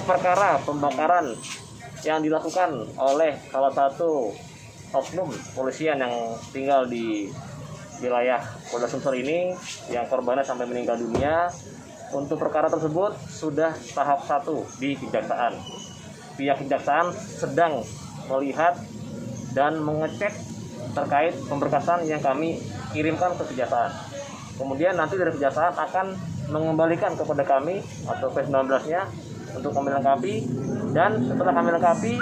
perkara pembakaran yang dilakukan oleh salah satu oknum polisian yang tinggal di wilayah Polda Sumsel ini, yang korbannya sampai meninggal dunia. Untuk perkara tersebut sudah tahap 1 di kejaksaan. Pihak kejaksaan sedang melihat dan mengecek terkait pemberkasan yang kami kirimkan ke kejaksaan. Kemudian nanti dari kejaksaan akan mengembalikan kepada kami atau P19-nya untuk kami lengkapi, dan setelah kami lengkapi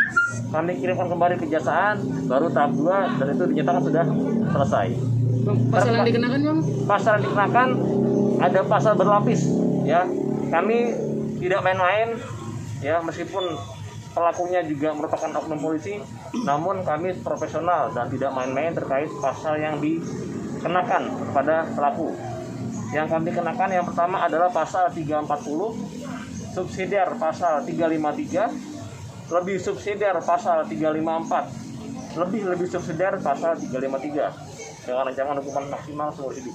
kami kirimkan kembali ke kejaksaan, baru tahap 2 dan itu dinyatakan sudah selesai. Pasal yang dikenakan, Bang? Pasal yang dikenakan ada pasal berlapis, ya. Kami tidak main-main, ya, meskipun pelakunya juga merupakan oknum polisi, namun kami profesional dan tidak main-main terkait pasal yang dikenakan kepada pelaku. Yang kami kenakan yang pertama adalah pasal 340, subsidiar pasal 353, lebih subsidiar pasal 354, lebih subsidiar pasal 353 dengan ancaman hukuman maksimal seumur hidup.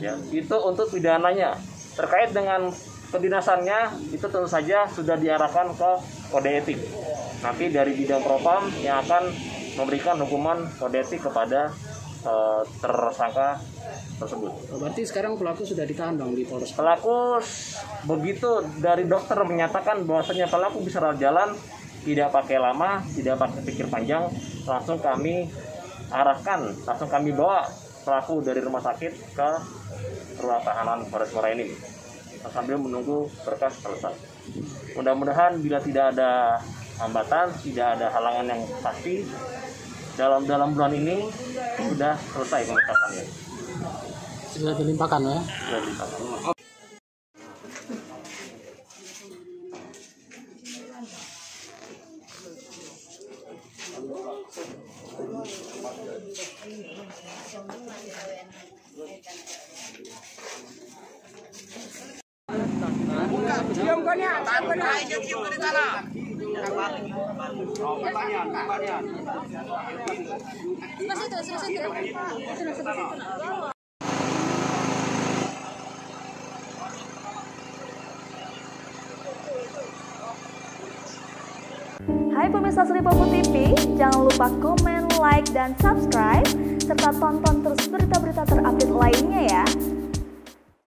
Ya, itu untuk pidananya. Terkait dengan kedinasannya itu tentu saja sudah diarahkan ke kode etik. Nanti dari bidang propam yang akan memberikan hukuman kode etik kepada tersangka tersebut. Berarti sekarang pelaku sudah ditahan, Bang, di Polres. Pelaku begitu dari dokter menyatakan bahwasanya pelaku bisa jalan, tidak pakai lama, tidak pakai pikir panjang, langsung kami arahkan, langsung kami bawa pelaku dari rumah sakit ke ruang tahanan Polres Muara Enim sambil menunggu berkas selesai. Mudah-mudahan bila tidak ada hambatan, tidak ada halangan yang pasti, dalam bulan ini sudah selesai pemberkasannya. Sudah dilimpahkan, ya? Sudah dilimpahkan. Cium kau ni, tak apa nak. Cium kau di sana. Hai pemirsa Sri Popo TV, jangan lupa komen, like, dan subscribe, serta tonton terus berita-berita terupdate lainnya ya.